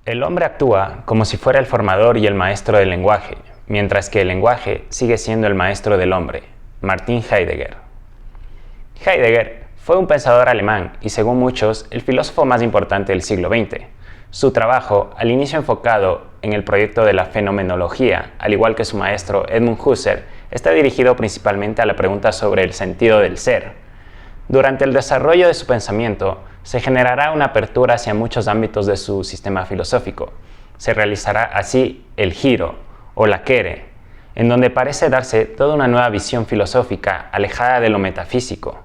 El hombre actúa como si fuera el formador y el maestro del lenguaje, mientras que el lenguaje sigue siendo el maestro del hombre. Martin Heidegger. Heidegger fue un pensador alemán y, según muchos, el filósofo más importante del siglo XX. Su trabajo, al inicio enfocado en el proyecto de la fenomenología, al igual que su maestro Edmund Husserl, está dirigido principalmente a la pregunta sobre el sentido del ser. Durante el desarrollo de su pensamiento, se generará una apertura hacia muchos ámbitos de su sistema filosófico. Se realizará así el giro, o la quere, en donde parece darse toda una nueva visión filosófica alejada de lo metafísico.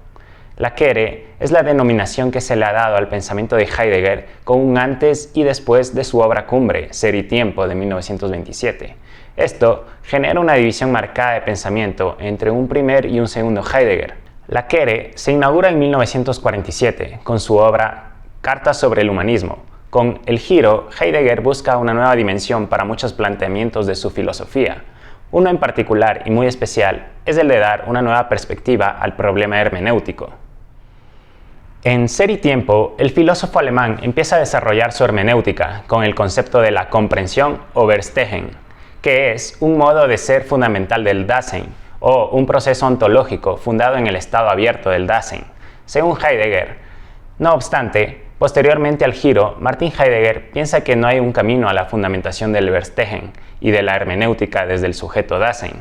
La quere es la denominación que se le ha dado al pensamiento de Heidegger con un antes y después de su obra cumbre, Ser y Tiempo, de 1927. Esto genera una división marcada de pensamiento entre un primer y un segundo Heidegger. La quere se inaugura en 1947 con su obra Cartas sobre el humanismo. Con el giro, Heidegger busca una nueva dimensión para muchos planteamientos de su filosofía. Uno en particular y muy especial es el de dar una nueva perspectiva al problema hermenéutico. En Ser y Tiempo, el filósofo alemán empieza a desarrollar su hermenéutica con el concepto de la comprensión o Verstehen, que es un modo de ser fundamental del Dasein, o un proceso ontológico fundado en el estado abierto del Dasein, según Heidegger. No obstante, posteriormente al giro, Martin Heidegger piensa que no hay un camino a la fundamentación del Verstehen y de la hermenéutica desde el sujeto Dasein.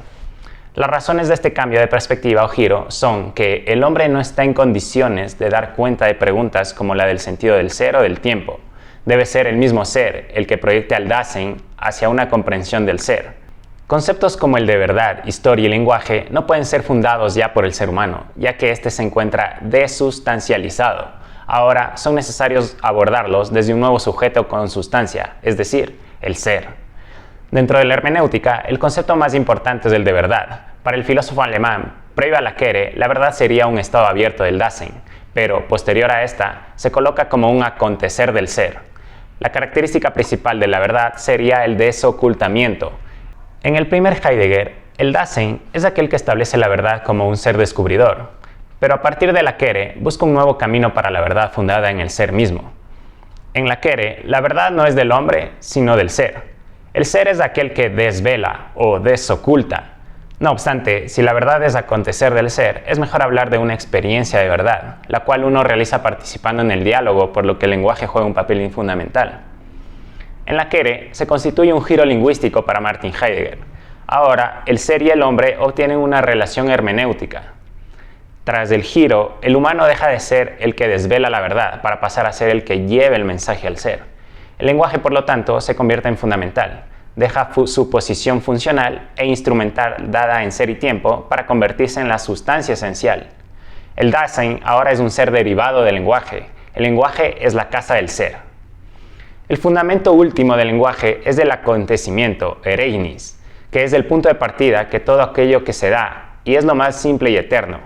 Las razones de este cambio de perspectiva o giro son que el hombre no está en condiciones de dar cuenta de preguntas como la del sentido del ser o del tiempo. Debe ser el mismo ser el que proyecte al Dasein hacia una comprensión del ser. Conceptos como el de verdad, historia y lenguaje no pueden ser fundados ya por el ser humano, ya que éste se encuentra desustancializado. Ahora son necesarios abordarlos desde un nuevo sujeto con sustancia, es decir, el ser. Dentro de la hermenéutica, el concepto más importante es el de verdad. Para el filósofo alemán, previo a la quere, la verdad sería un estado abierto del Dasein, pero posterior a esta, se coloca como un acontecer del ser. La característica principal de la verdad sería el desocultamiento. En el primer Heidegger, el Dasein es aquel que establece la verdad como un ser descubridor, pero a partir de la quere busca un nuevo camino para la verdad fundada en el ser mismo. En la quere, la verdad no es del hombre, sino del ser. El ser es aquel que desvela o desoculta. No obstante, si la verdad es acontecer del ser, es mejor hablar de una experiencia de verdad, la cual uno realiza participando en el diálogo, por lo que el lenguaje juega un papel fundamental. En la quere se constituye un giro lingüístico para Martin Heidegger. Ahora, el ser y el hombre obtienen una relación hermenéutica. Tras el giro, el humano deja de ser el que desvela la verdad para pasar a ser el que lleva el mensaje al ser. El lenguaje, por lo tanto, se convierte en fundamental. Deja su posición funcional e instrumental dada en Ser y Tiempo para convertirse en la sustancia esencial. El Dasein ahora es un ser derivado del lenguaje. El lenguaje es la casa del ser. El fundamento último del lenguaje es el acontecimiento, ereinis, que es el punto de partida que todo aquello que se da, y es lo más simple y eterno.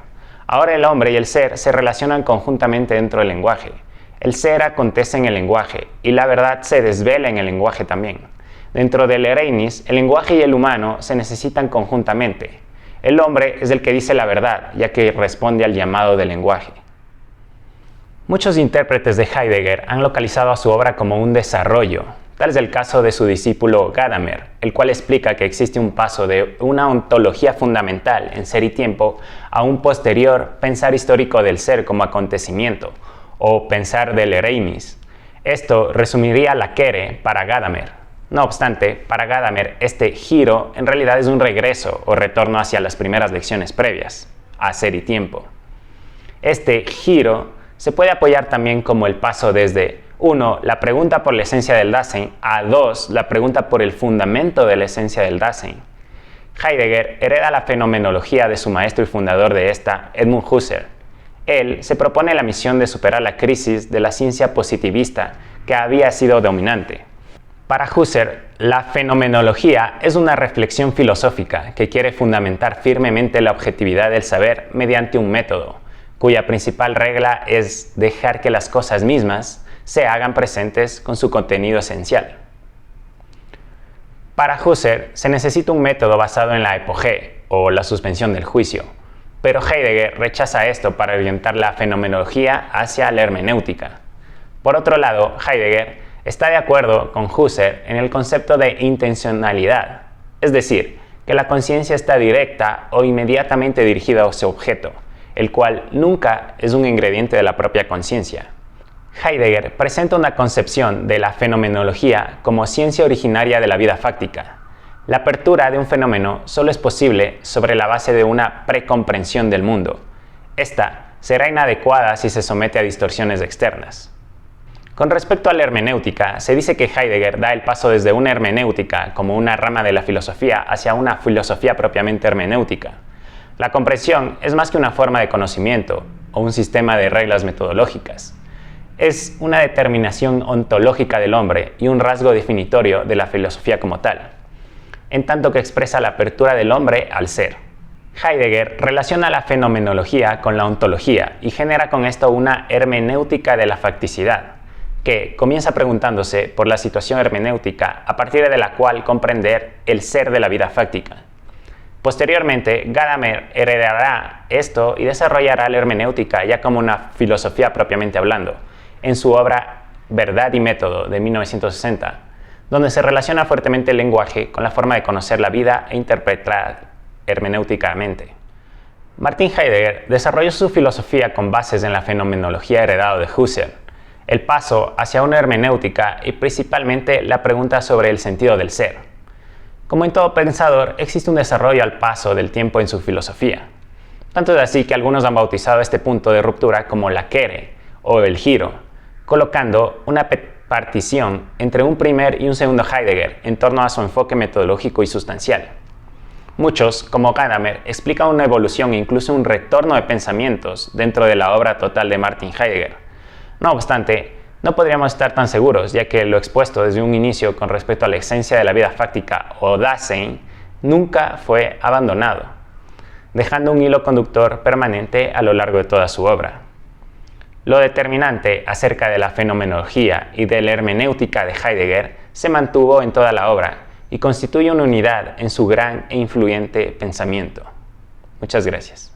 Ahora el hombre y el ser se relacionan conjuntamente dentro del lenguaje. El ser acontece en el lenguaje, y la verdad se desvela en el lenguaje también. Dentro del ereinis, el lenguaje y el humano se necesitan conjuntamente. El hombre es el que dice la verdad, ya que responde al llamado del lenguaje. Muchos intérpretes de Heidegger han localizado a su obra como un desarrollo. Tal es el caso de su discípulo Gadamer, el cual explica que existe un paso de una ontología fundamental en Ser y Tiempo a un posterior pensar histórico del ser como acontecimiento, o pensar del ereinis. Esto resumiría la quere para Gadamer. No obstante, para Gadamer este giro en realidad es un regreso o retorno hacia las primeras lecciones previas, a Ser y Tiempo. Este giro se puede apoyar también como el paso desde 1. La pregunta por la esencia del Dasein a 2. La pregunta por el fundamento de la esencia del Dasein. Heidegger hereda la fenomenología de su maestro y fundador de esta, Edmund Husserl. Él se propone la misión de superar la crisis de la ciencia positivista que había sido dominante. Para Husserl, la fenomenología es una reflexión filosófica que quiere fundamentar firmemente la objetividad del saber mediante un método, cuya principal regla es dejar que las cosas mismas se hagan presentes con su contenido esencial. Para Husserl se necesita un método basado en la epogé, o la suspensión del juicio, pero Heidegger rechaza esto para orientar la fenomenología hacia la hermenéutica. Por otro lado, Heidegger Está de acuerdo con Husserl en el concepto de intencionalidad, es decir, que la conciencia está directa o inmediatamente dirigida a su objeto, el cual nunca es un ingrediente de la propia conciencia. Heidegger presenta una concepción de la fenomenología como ciencia originaria de la vida fáctica. La apertura de un fenómeno solo es posible sobre la base de una precomprensión del mundo. Esta será inadecuada si se somete a distorsiones externas. Con respecto a la hermenéutica, se dice que Heidegger da el paso desde una hermenéutica como una rama de la filosofía hacia una filosofía propiamente hermenéutica. La comprensión es más que una forma de conocimiento o un sistema de reglas metodológicas. Es una determinación ontológica del hombre y un rasgo definitorio de la filosofía como tal, en tanto que expresa la apertura del hombre al ser. Heidegger relaciona la fenomenología con la ontología y genera con esto una hermenéutica de la facticidad, que comienza preguntándose por la situación hermenéutica a partir de la cual comprender el ser de la vida fáctica. Posteriormente, Gadamer heredará esto y desarrollará la hermenéutica ya como una filosofía propiamente hablando, en su obra Verdad y Método de 1960, donde se relaciona fuertemente el lenguaje con la forma de conocer la vida e interpretar hermenéuticamente. Martin Heidegger desarrolló su filosofía con bases en la fenomenología heredada de Husserl, el paso hacia una hermenéutica y principalmente la pregunta sobre el sentido del ser. Como en todo pensador, existe un desarrollo al paso del tiempo en su filosofía. Tanto es así que algunos han bautizado este punto de ruptura como la quere o el giro, colocando una partición entre un primer y un segundo Heidegger en torno a su enfoque metodológico y sustancial. Muchos, como Gadamer, explican una evolución e incluso un retorno de pensamientos dentro de la obra total de Martin Heidegger. No obstante, no podríamos estar tan seguros, ya que lo expuesto desde un inicio con respecto a la esencia de la vida fáctica o Dasein nunca fue abandonado, dejando un hilo conductor permanente a lo largo de toda su obra. Lo determinante acerca de la fenomenología y de la hermenéutica de Heidegger se mantuvo en toda la obra y constituye una unidad en su gran e influyente pensamiento. Muchas gracias.